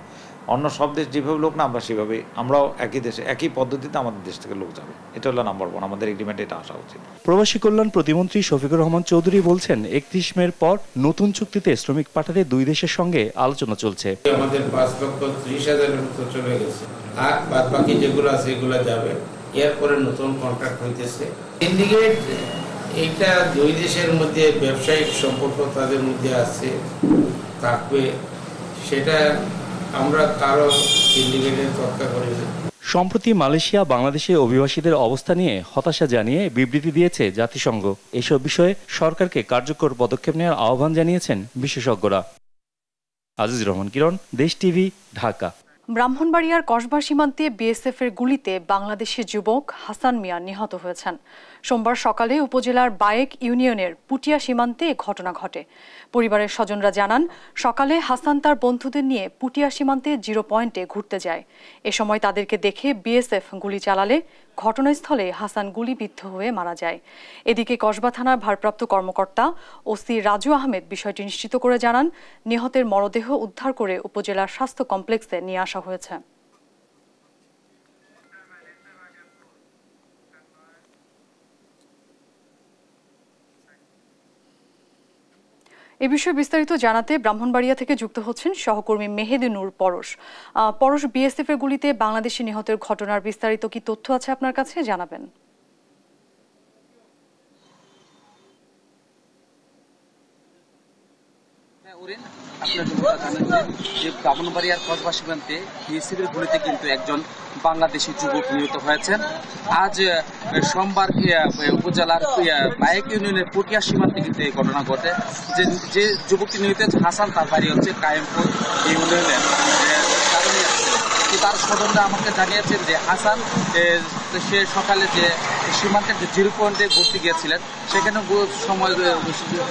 অন্য সব দেশ যেভাবে লোক না, আমরা সেভাবে আমরাও একই দেশে একই পদ্ধতিতে আমাদের দেশ থেকে লোক যাবে। এটা হলো নাম্বার 1, আমাদের এগ্রিমেন্টে এটা আসা উচিত।
প্রবাসী কল্যাণ প্রতিমন্ত্রী শফিকুর রহমান চৌধুরী বলছেন, 31 মের পর নতুন চুক্তিতে শ্রমিক পাঠাতে দুই দেশের সঙ্গে আলোচনা চলছে।
আমাদের 5,30,000 মতো চলে গেছে, আর বাদ বাকি যেগুলো আছে এগুলো যাবে। এরপরে নতুন কন্ট্রাক্ট হইতেছে। সিন্ডিকেট এইটা দুই দেশের মধ্যে ব্যবসায়িক সম্পর্ক তাদের মধ্যে আছে, থাকবে, সেটা আমরা কারো সিন্ডিকেটের তৎকা করি না।
সম্প্রতি মালয়েশিয়া বাংলাদেশে অভিবাসীদের অবস্থা নিয়ে হতাশা জানিয়ে বিবৃতি দিয়েছে জাতিসংঘ। এসব বিষয়ে সরকারকে কার্যকর পদক্ষেপ নেওয়ার আহ্বান জানিয়েছেন বিশেষজ্ঞরা। আজিজুর রহমান কিরণ, দেশ টিভি, ঢাকা।
ব্রাহ্মণবাড়িয়ার কসবা সীমান্তে বিএসএফ এর গুলিতে বাংলাদেশি যুবক হাসান মিয়া নিহত হয়েছেন। সোমবার সকালে উপজেলার বায়েক ইউনিয়নের পুটিয়া সীমান্তে ঘটনা ঘটে। পরিবারের স্বজনরা জানান, সকালে হাসান তার বন্ধুদের নিয়ে পুটিয়া সীমান্তে 0 পয়েন্টে ঘুরতে যায়। এ সময় তাদেরকে দেখে বিএসএফ গুলি চালালে ঘটনাস্থলে হাসান গুলিবিদ্ধ হয়ে মারা যায়। এদিকে কসবা থানার ভারপ্রাপ্ত কর্মকর্তা ওসি রাজু আহমেদ বিষয়টি নিশ্চিত করে জানান, নিহতের মরদেহ উদ্ধার করে উপজেলার স্বাস্থ্য কমপ্লেক্সে নিয়ে আসা হয়েছে। এ বিষয়ে বিস্তারিত জানাতে ব্রাহ্মণবাড়িয়া থেকে যুক্ত হচ্ছেন সহকর্মী মেহেদি নূর পরশ। পরশ, বিএসএফ এর গুলিতে বাংলাদেশি নিহতের ঘটনার বিস্তারিত কি তথ্য আছে আপনার কাছে, জানাবেন?
ব্রাহ্মণবাড়িয়ার কসবা সীমান্তে বিএসএফের গুলিতে কিন্তু একজন বাংলাদেশি যুবক নিহত হয়েছেন। আজ সোমবার উপজেলার বায়েক ইউনিয়নের পুটিয়া সীমান্তে কিন্তু এই ঘটনা ঘটে। যে যুবকটি নিহত হয়েছে হাসান, তার বাড়ি হচ্ছে কায়েমপুর ইউনিয়নের। তার স্বজনরা আমাকে জানিয়েছেন যে হাসান সে সকালে যে সীমান্তের যে 0 পয়েন্টে ঘুরতে গিয়েছিলেন, সেখানে সময়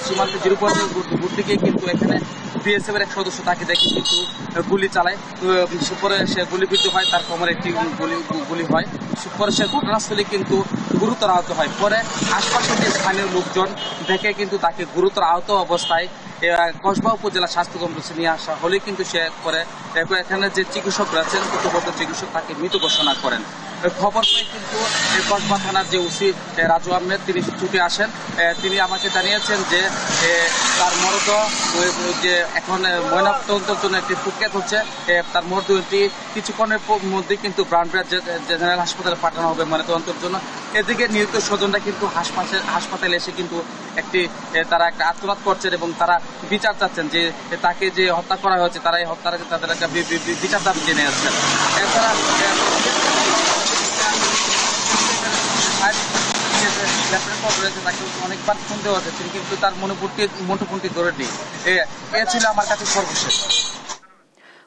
সীমান্তে 0 পয়েন্টে ঘুরতে গিয়ে কিন্তু এখানে বিএসএফ এর এক সদস্য তাকে দেখে কিন্তু গুলি চালায়। পরে সে গুলিবিদ্ধ হয়, তার কোমরে একটি গুলি হয়। পরে সে ঘটনাস্থলে কিন্তু গুরুতর আহত হয়। পরে আশপাশের যে স্থানীয় লোকজন দেখে কিন্তু তাকে গুরুতর আহত অবস্থায় কসবা উপজেলা স্বাস্থ্য কমপ্লেক্সে নিয়ে আসা হলে কিন্তু সে পরে এখানে যে চিকিৎসক রয়েছেন, কর্তব্যরত চিকিৎসক তাকে মৃত ঘোষণা করেন। খবর পেয়ে কিন্তু কসবা থানার যে ওসি রাজু আহমেদ তিনি ছুটে আসেন। তিনি আমাকে জানিয়েছেন যে তার মরদেহ যে এখন ময়নাতদন্তের জন্য একটি প্রক্রিয়া হচ্ছে, তার মরদেহটি কিছুক্ষণের মধ্যে কিন্তু ব্রাহ্মণবাড়িয়া জেনারেল হাসপাতালে পাঠানো হবে ময়নাতদন্তের জন্য। এদিকে নিহত স্বজনরা কিন্তু হাসপাতালে এসে কিন্তু তারা একটা আত্মনাদ করছেন এবং তারা বিচার চাচ্ছেন যে তাকে যে হত্যা করা হয়েছে, তারা এই হত্যার তাদের একটা বিচার দাবি জেনে যাচ্ছেন। এছাড়া তাকে অনেকবার সন্দেহ আছে, কিন্তু তার মুঠোফোনটি ধরে নেই। এ ছিল আমার কাছে সর্বশেষ।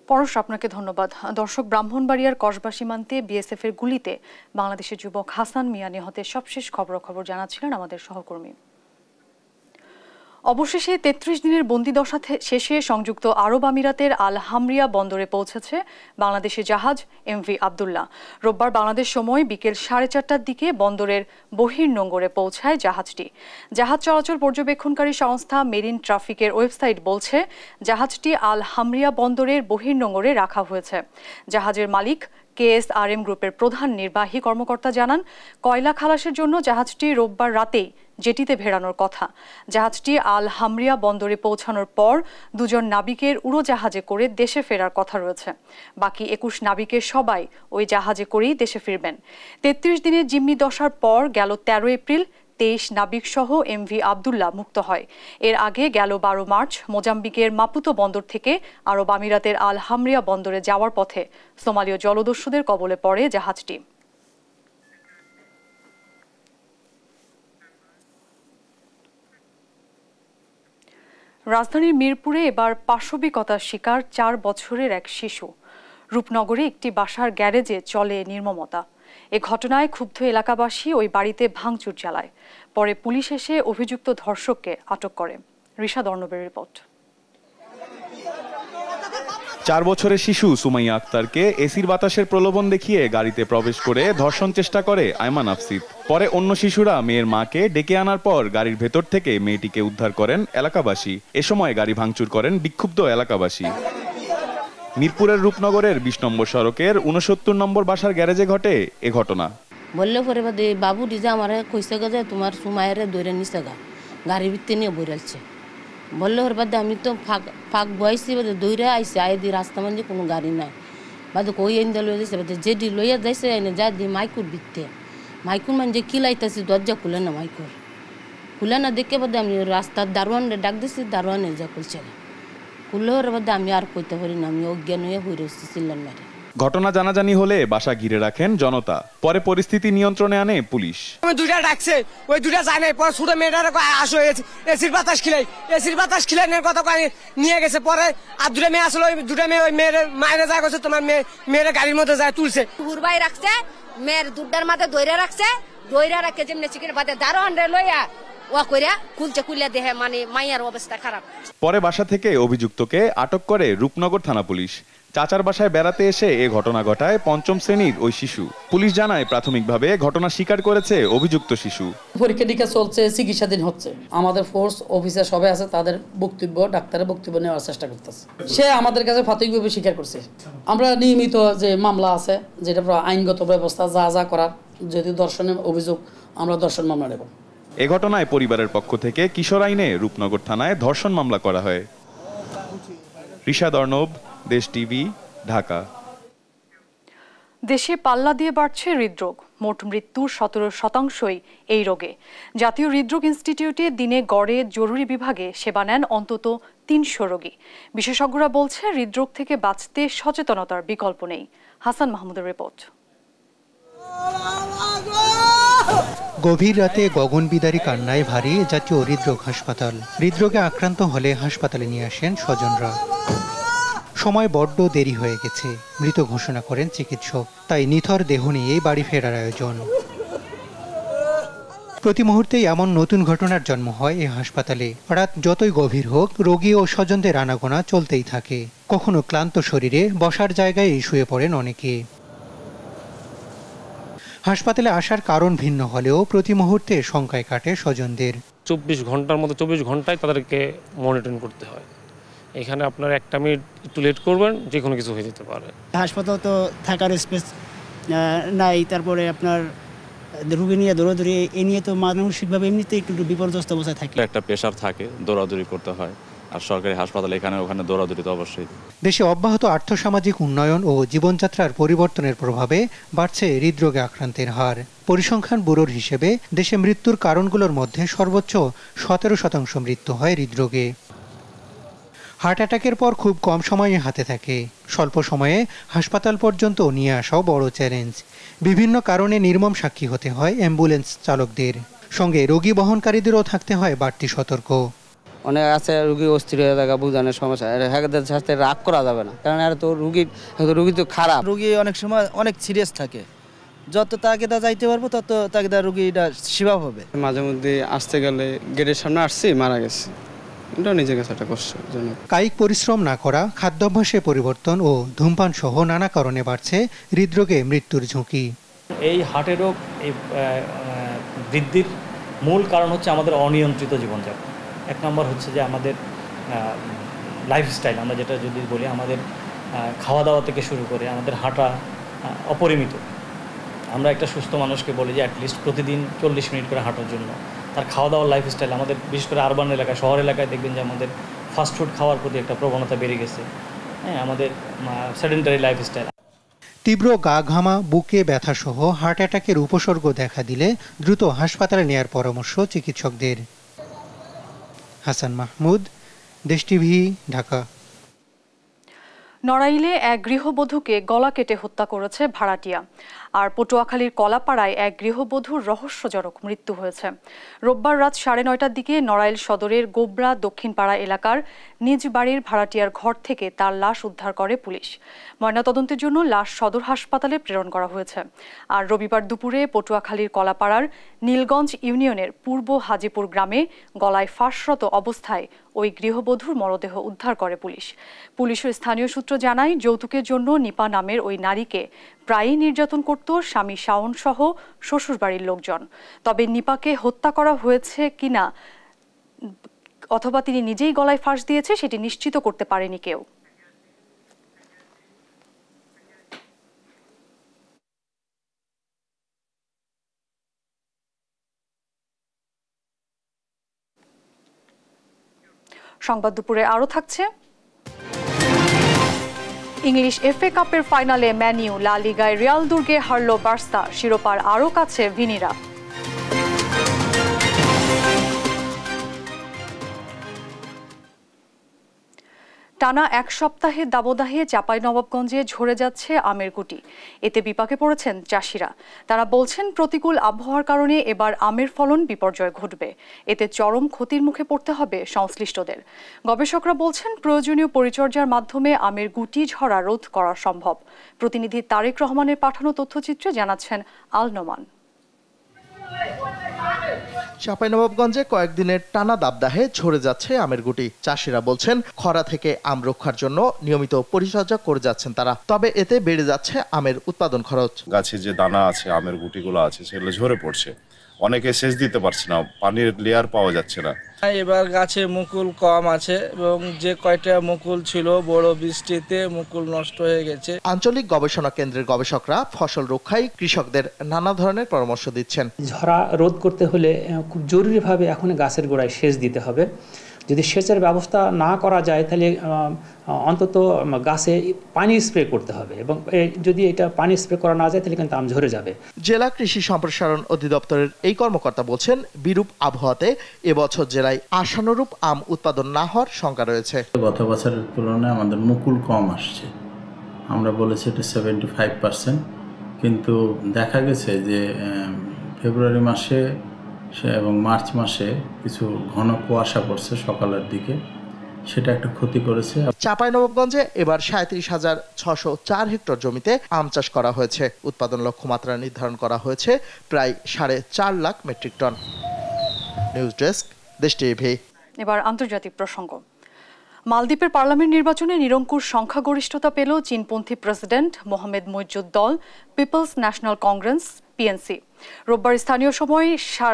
পরশ, আপনাকে ধন্যবাদ। দর্শক, ব্রাহ্মণবাড়িয়ার কসবা সীমান্তে বিএসএফ এর গুলিতে বাংলাদেশের যুবক হাসান মিয়া নিহতের সবশেষ খবরাখবর জানাচ্ছিলেন আমাদের সহকর্মী। অবশেষে ৩৩ দিনের বন্দিদশা শেষে সংযুক্ত আরব আমিরাতের আল হামরিয়া বন্দরে পৌঁছেছে বাংলাদেশের জাহাজ এমভি আবদুল্লাহ। রোববার বাংলাদেশ সময় বিকেল 4:30টার দিকে বন্দরের বহির্নোঙরে পৌঁছায় জাহাজটি। জাহাজ চলাচল পর্যবেক্ষণকারী সংস্থা মেরিন ট্রাফিকের ওয়েবসাইট বলছে, জাহাজটি আল হামরিয়া বন্দরের বহির্নোঙরে রাখা হয়েছে। জাহাজের মালিক KSRM গ্রুপের প্রধান নির্বাহী কর্মকর্তা জানান, কয়লা খালাসের জন্য জাহাজটি রোববার রাতেই জেটিতে ভেড়ানোর কথা। জাহাজটি আল হামরিয়া বন্দরে পৌঁছানোর পর 2 জন নাবিকের উড়োজাহাজে করে দেশে ফেরার কথা রয়েছে। বাকি 21 নাবিকের সবাই ওই জাহাজে করেই দেশে ফিরবেন। 33 দিনের জিম্মি দশার পর গেল 13 এপ্রিল 23 নাবিক সহ এমভি আবদুল্লাহ মুক্ত হয়। এর আগে গেল 12 মার্চ মোজাম্বিকের মাপুতো বন্দর থেকে আরব আমিরাতের আল হামরিয়া বন্দরে যাওয়ার পথে সোমালীয় জলদস্যুদের কবলে পড়ে জাহাজটি। রাজধানীর মিরপুরে এবার পাশবিকতার শিকার 4 বছরের এক শিশু। রূপনগরে একটি বাসার গ্যারেজে চলে নির্মমতা। এ ঘটনায় ক্ষুব্ধ এলাকাবাসী ওই বাড়িতে ভাঙচুর চালায়। পরে পুলিশ এসে অভিযুক্ত ধর্ষককে আটক করে। রিশাদ অর্ণবের রিপোর্ট।
4 বছরের শিশু সুমাইয়া আক্তারকে এসির বাতাসের প্রলোভন দেখিয়ে গাড়িতে প্রবেশ করে ধর্ষণ চেষ্টা করে আয়মান আফসিদ। পরে অন্য শিশুরা মেয়ের মাকে ডেকে আনার পর গাড়ির ভেতর থেকে মেয়েটিকে উদ্ধার করেন এলাকাবাসী। এ সময় গাড়ি ভাঙচুর করেন বিক্ষুব্ধ এলাকাবাসী। মিরপুরের রূপনগরের 20 নম্বর সড়কের 69 নম্বর বাসার গ্যারেজে ঘটে এ ঘটনা।
বললে পরে বাদে বাবু ডিজা আমার কইসে গেছে তোমার সুমায়ের দৌড়ে নিচে গা গাড়ির ভিতরে নিয়ে বইরালছে। বললে ওর বাদে আমি তো ফাঁক বয়সি বাদে দৌড়ে আইসি আই দি রাস্তা মানে কোনো গাড়ি নাই বাদে কই এনে লইয়া যাইছে বাদে যেটি লইয়া যাইছে এনে যা দি মাইকুর ভিতরে মাইকুর মানে যে কিলাইতেছি দরজা খুলে না, মাইকুর খুলে না দেখে বাদে আমি রাস্তার দারোয়ানে ডাক দিছি, দারোয়ানে যা খুলছে খুললেওর বাদে আমি আর কইতে পারি না, আমি অজ্ঞান হয়ে হয়ে রয়েছি চিল্লান মেরে।
ঘটনা জানাজানি হলে বাসা ঘিরে রাখেন জনতা। পরে পরিস্থিতি নিয়ন্ত্রণে আনে পুলিশ।
দুইটা ডাকছে, ওই দুইটা যায় নাই। পরে ছোট মেয়েটার আসো এসির বাতাস খিলাইনের কথা নিয়ে গেছে। পরে আর দুটা মেয়ে আসলো, ওই দুটা মেয়ে ওই মেয়ের মায়ের যা গেছে তোমার মেয়ের গাড়ির মধ্যে যায় তুলছে।
ঘুরবাই রাখছে, মেয়ের দুটার মাথায় দইরা রাখছে, দইরা রাখে যেমনি চিকেন বাদে দারোয়ান রে লইয়া ওয়া কইরা খুলছে, খুলে দেখে মানে মাইয়ার অবস্থা খারাপ।
পরে বাসা থেকে অভিযুক্তকে আটক করে রূপনগর থানা পুলিশ। চাচার বাসায় বেড়াতে এসে এ ঘটনা ঘটায় 5ম শ্রেণীর ওই শিশু। পুলিশ জানায় প্রাথমিকভাবে ঘটনা স্বীকার করেছে অভিযুক্ত শিশু।
পরীক্ষা নিরীক্ষা চলছে, চিকিৎসাধীন হচ্ছে। আমাদের ফোর্স অফিসার সবাই আছে, তাদের বক্তব্য ডাক্তারের বক্তব্য নেওয়ার চেষ্টা করতেছে। সে আমাদের কাছে প্রাথমিকভাবে স্বীকার করছে। আমরা নিয়মিত যে মামলা আছে, যেটা আইনগত ব্যবস্থা যা করার, যদি ধর্ষণের অভিযোগ আমরা ধর্ষণ মামলা নেব।
এ ঘটনায় পরিবারের পক্ষ থেকে কিশোর আইনে রূপনগর থানায় ধর্ষণ মামলা করা হয়। রিশাদ অর্ণব, দেশ টিভি, ঢাকা।
দেশে পাল্লা দিয়ে বাড়ছে হৃদরোগ। মোট মৃত্যুর 17% এই রোগে। জাতীয় হৃদরোগ ইনস্টিটিউটে দিনে গড়ে জরুরি বিভাগে সেবা নেন অন্তত 300 রোগী। বিশেষজ্ঞরা বলছে, হৃদরোগ থেকে বাঁচতে সচেতনতার বিকল্প নেই। হাসান মাহমুদের রিপোর্ট।
গভীর রাতে গগনবিদারী কান্নায় ভারী জাতীয় হৃদরোগ হাসপাতাল। হৃদরোগে আক্রান্ত হলে হাসপাতালে নিয়ে আসেন স্বজনরা। সময় বড্ড দেরি হয়ে গেছে, মৃত ঘোষণা করেন চিকিৎসক। তাই নিথর দেহ নিয়ে বাড়ি ফেরার আয়োজন। প্রতি মুহূর্তেই এমন নতুন ঘটনার জন্ম হয় এই হাসপাতালে। রাত যতই গভীর হোক, রোগী ও স্বজনদের আনাগোনা চলতেই থাকে। কখনো ক্লান্ত শরীরে বসার জায়গায় শুয়ে পড়েন অনেকে। হাসপাতালে আসার কারণ ভিন্ন হলেও প্রতি মুহূর্তে শঙ্কায় কাটে স্বজনদের।
24 ঘন্টার মধ্যে 24 ঘন্টায় তাদেরকে মনিটরিং করতে হয়। এখানে আপনার 1 মিনিট একটু লেট করবেন, যে কোনো কিছু হয়ে যেতে পারে।
হাসপাতাল তো থাকার স্পেস নাই, তারপরে আপনার রোগী নিয়ে দৌড়াদৌড়ি, এ নিয়ে তো মানসিকভাবে এমনিতে একটু বিপর্যস্ত অবস্থায় থাকে।
একটা প্রেশার থাকে, দৌড়াদৌড়ি করতে হয়। আর সরকারি হাসপাতাল এখানে ওখানে দৌড়াদৌড়ি তো অবশ্যই।
দেশে অব্যাহত আর্থসামাজিক উন্নয়ন ও জীবনযাত্রার পরিবর্তনের প্রভাবে বাড়ছে হৃদরোগে আক্রান্তের হার। পরিসংখ্যান ব্যুরোর হিসেবে দেশে মৃত্যুর কারণগুলোর মধ্যে সর্বোচ্চ 17% মৃত্যু হয় হৃদরোগে। হার্ট অ্যাটাকের পর খুব কম সময়ে হাতে থাকে। স্বল্প সময়ে হাসপাতাল পর্যন্ত নিয়ে আসাও বড় চ্যালেঞ্জ। বিভিন্ন কারণে নির্মম সাক্ষী হতে হয় অ্যাম্বুলেন্স চালকদের। সঙ্গে রোগী বহনকারীদেরও থাকতে হয় বাড়তি সতর্ক।
অনেক আছে রুগী অস্থির হয়ে থাকা, বুঝানোর সমস্যা, হ্যাঁ সাথে রাগ করা যাবে না, কারণ আর তো রুগী তো খারাপ।
রুগী অনেক সময় অনেক সিরিয়াস থাকে, যত তাগিদা যাইতে পারবো তত তাগিদা রুগীটা সেবা হবে।
মাঝে মধ্যে আসতে গেলে গেটের সামনে আসছি, মারা গেছে।
এটা নিজের কাছে একটা কষ্টজনক।
কায়িক পরিশ্রম না করা, খাদ্যাভ্যাসে পরিবর্তন ও ধূমপান সহ নানা কারণে বাড়ছে হৃদরোগে মৃত্যুর ঝুঁকি।
এই হার্টের রোগ এই বৃদ্ধির মূল কারণ হচ্ছে আমাদের অনিয়ন্ত্রিত জীবনযাপন। এক নম্বর হচ্ছে যে আমাদের লাইফস্টাইল, আমরা যেটা যদি বলি আমাদের খাওয়া দাওয়া থেকে শুরু করে আমাদের হাঁটা অপরিমিত। আমরা একটা সুস্থ মানুষকে বলি যে অ্যাটলিস্ট প্রতিদিন 40 মিনিট করে হাঁটার জন্য। তার খাওয়া দাওয়ার লাইফস্টাইল, আমাদের বিশেষ করে আরবান এলাকায়, শহর এলাকায় দেখবেন যে আমাদের ফাস্টফুড খাওয়ার প্রতি একটা প্রবণতা বেড়ে গেছে। হ্যাঁ, আমাদের সেডেন্টারি লাইফস্টাইল।
তীব্র গা ঘামা, বুকে ব্যথা সহ হার্ট অ্যাটাকের উপসর্গ দেখা দিলে দ্রুত হাসপাতালে নেয়ার পরামর্শ চিকিৎসকদের। হাসান মাহমুদ, দেশ টিভি, ঢাকা।
নড়াইলে এক গৃহবধূকে গলা কেটে হত্যা করেছে ভাড়াটিয়া। আর পটুয়াখালীর কলাপাড়ায় এক গৃহবধূর রহস্যজনক মৃত্যু হয়েছে। রোববার রাত 9:30টার দিকে নড়াইল সদরের গোবরা দক্ষিণপাড়া এলাকার নিজ বাড়ির ভাড়াটিয়ার ঘর থেকে তার লাশ উদ্ধার করে পুলিশ। ময়নাতদন্তের জন্য লাশ সদর হাসপাতালে প্রেরণ করা হয়েছে। আর রবিবার দুপুরে পটুয়াখালীর কলাপাড়ার নীলগঞ্জ ইউনিয়নের পূর্ব হাজিপুর গ্রামে গলায় ফাঁসরত অবস্থায় ওই গৃহবধূর মরদেহ উদ্ধার করে পুলিশ। পুলিশ ও স্থানীয় সূত্র জানায়, যৌতুকের জন্য নিপা নামের ওই নারীকে প্রায়ই নির্যাতন করত স্বামী শাওন সহ শ্বশুরবাড়ির লোকজন। তবে নিপাকে হত্যা করা হয়েছে কিনা অথবা তিনি নিজেই গলায় ফাঁস দিয়েছে সেটি নিশ্চিত করতে পারেনি কেউ। সংবাদ দুপুরে আরও থাকছে। ইংলিশ এফএ কাপের ফাইনালে ম্যান ইউ, লা লিগায় রিয়াল দুর্গে হারল বার্সা, শিরোপার আরও কাছে ভিনিরা। টানা এক সপ্তাহের দাবদাহে চাঁপাইনবাবগঞ্জে ঝরে যাচ্ছে আমের গুটি। এতে বিপাকে পড়েছেন চাষিরা। তারা বলছেন, প্রতিকূল আবহাওয়ার কারণে এবার আমের ফলন বিপর্যয় ঘটবে। এতে চরম ক্ষতির মুখে পড়তে হবে সংশ্লিষ্টদের। গবেষকরা বলছেন, প্রয়োজনীয় পরিচর্যার মাধ্যমে আমের গুটি ঝরা রোধ করা সম্ভব। প্রতিনিধি তারেক রহমানের পাঠানো তথ্যচিত্রে জানাচ্ছেন আল নোমান।
চাঁপাইনবাবগঞ্জে কয়েকদিনের টানা দাবদাহে ঝরে যাচ্ছে আমের গুটি। চাষিরা বলছেন, খরা থেকে আম রক্ষার জন্য নিয়মিত পরিচর্যা করে যাচ্ছেন তারা। তবে এতে বেড়ে যাচ্ছে আমের উৎপাদন খরচ।
গাছে যে দানা আছে, আমের গুটিগুলো আছে, সেগুলো ঝরে পড়ছে। অনেকে সেচ দিতে পারছে না, পানির লেয়ার পাওয়া যাচ্ছে না।
এবার গাছে মুকুল কম আছে এবং যে কয়টা মুকুল ছিল বড় বৃষ্টিতে মুকুল নষ্ট হয়ে গেছে।
আঞ্চলিক গবেষণা কেন্দ্রের গবেষকরা ফসল রক্ষায় কৃষকদের নানা ধরনের পরামর্শ দিচ্ছেন।
ঝরা রোধ করতে হলে খুব জরুরিভাবে এখন গাছের গোড়ায় সেচ দিতে হবে। যদি সেচের ব্যবস্থা না করা যায় তাহলে অন্তত গাছে পানি স্প্রে করতে হবে, এবং যদি এটা পানি স্প্রে করা না যায় তাহলে কিন্তু আম ঝরে যাবে।
জেলা কৃষি সম্প্রসারণ অধিদপ্তরের এই কর্মকর্তা বলছেন, বিরূপ আবহাওয়াতে এবছর জেলায় আশানুরূপ আম উৎপাদন না হওয়ার শঙ্কা রয়েছে।
গত বছরের তুলনায় আমাদের মুকুল কম আসছে, আমরা বলেছি এটা 75%, কিন্তু দেখা গেছে যে ফেব্রুয়ারি মাসে এবং মার্চ মাসে কিছু ঘন কুয়াশা পড়ছে সকালের দিকে, সেটা একটা ক্ষতি করেছে।
চাঁপাইনবাবগঞ্জে এবার 37,604 হেক্টর জমিতে আম চাষ করা হয়েছে। উৎপাদন লক্ষ্যমাত্রা নির্ধারণ করা হয়েছে প্রায় 4.5 lakh metric ton. News desk, Desh TV.
এবার আন্তর্জাতিক প্রসঙ্গ। মালদ্বীপের পার্লামেন্ট নির্বাচনে নিরঙ্কুশ সংখ্যাগরিষ্ঠতা পেল চীনপন্থী প্রেসিডেন্ট মোহাম্মদ মুইজ্জুদ দল পিপলস ন্যাশনাল কংগ্রেস পিএনসি। রোববার স্থানীয় সময়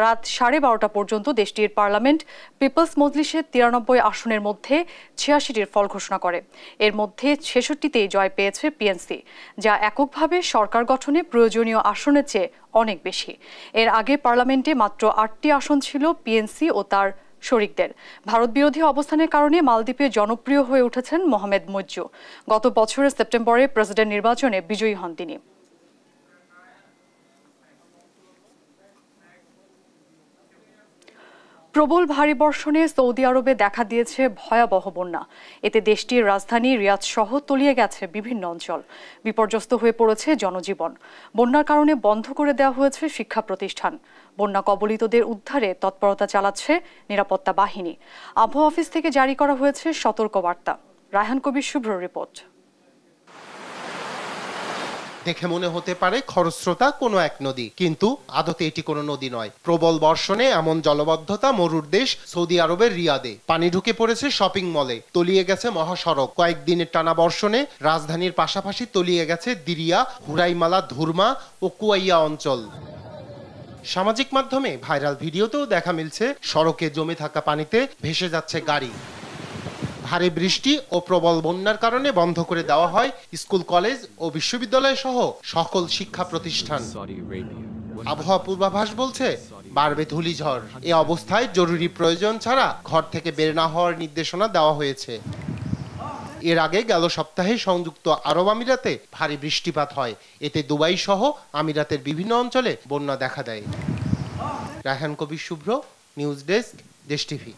রাত 12:30 পর্যন্ত দেশটির পার্লামেন্ট পিপলস মজলিসের 93 আসনের মধ্যে 86টির ফল ঘোষণা করে। এর মধ্যে 66তেই জয় পেয়েছে পিএনসি, যা এককভাবে সরকার গঠনে প্রয়োজনীয় আসনের চেয়ে অনেক বেশি। এর আগে পার্লামেন্টে মাত্র 8টি আসন ছিল পিএনসি ও তার শরিকদের। ভারত বিরোধী অবস্থানের কারণে মালদ্বীপে জনপ্রিয় হয়ে উঠেছেন মোহাম্মদ মুইজ্জু। গত বছরের সেপ্টেম্বরে প্রেসিডেন্ট নির্বাচনে বিজয়ী হন তিনি। প্রবল ভারী বর্ষণে সৌদি আরবে দেখা দিয়েছে ভয়াবহ বন্যা। এতে দেশটির রাজধানী রিয়াদ সহ তলিয়ে গেছে বিভিন্ন অঞ্চল। বিপর্যস্ত হয়ে পড়েছে জনজীবন। বন্যার কারণে বন্ধ করে দেওয়া হয়েছে শিক্ষা প্রতিষ্ঠান। বন্যা কবলিতদের উদ্ধারে তৎপরতা চালাচ্ছে নিরাপত্তা বাহিনী। আবহাওয়া অফিস থেকে জারি করা হয়েছে সতর্কবার্তা। রায়হান কবির শুভ্র রিপোর্ট।
দেখে মনে হতে পারে খরস্রোতা কোনো এক নদী, কিন্তু আদতে এটি কোনো নদী নয়। প্রবল বর্ষণে এমন জলবদ্ধতা মরুর দেশ সৌদি আরবের রিয়াদে। পানি ঢুকে পড়েছে শপিং মলে, তলিয়ে গেছে মহাসড়ক। কয়েকদিনের টানা বর্ষণে রাজধানীর পাশাপাশি তলিয়ে গেছে দিরিয়া, হুরাইমালা, ধুরমা ও কুয়াইয়া অঞ্চল। সামাজিক মাধ্যমে ভাইরাল ভিডিওতেও দেখা মিলছে সড়কে জমে থাকা পানিতে ভেসে যাচ্ছে গাড়ি। ভারী বৃষ্টি ও প্রবল বন্যার কারণে বন্ধ করে দেওয়া হয় স্কুল, কলেজ ও বিশ্ববিদ্যালয় সহ সকল শিক্ষা প্রতিষ্ঠান। আবহাওয়া পূর্বাভাস বলছে বাড়বে ধূলিঝড়। এ অবস্থায় জরুরি প্রয়োজন ছাড়া ঘর থেকে বের না হওয়ার নির্দেশনা দেওয়া হয়েছে। এর আগে গেল সপ্তাহে সংযুক্ত আরব আমিরাতে ভারী বৃষ্টিপাত হয়। এতে দুবাই সহ আমিরাতের বিভিন্ন অঞ্চলে বন্যা দেখা দেয়। রায়হান কবির শুভ্র, নিউজ ডেস্ক, দেশ টিভি।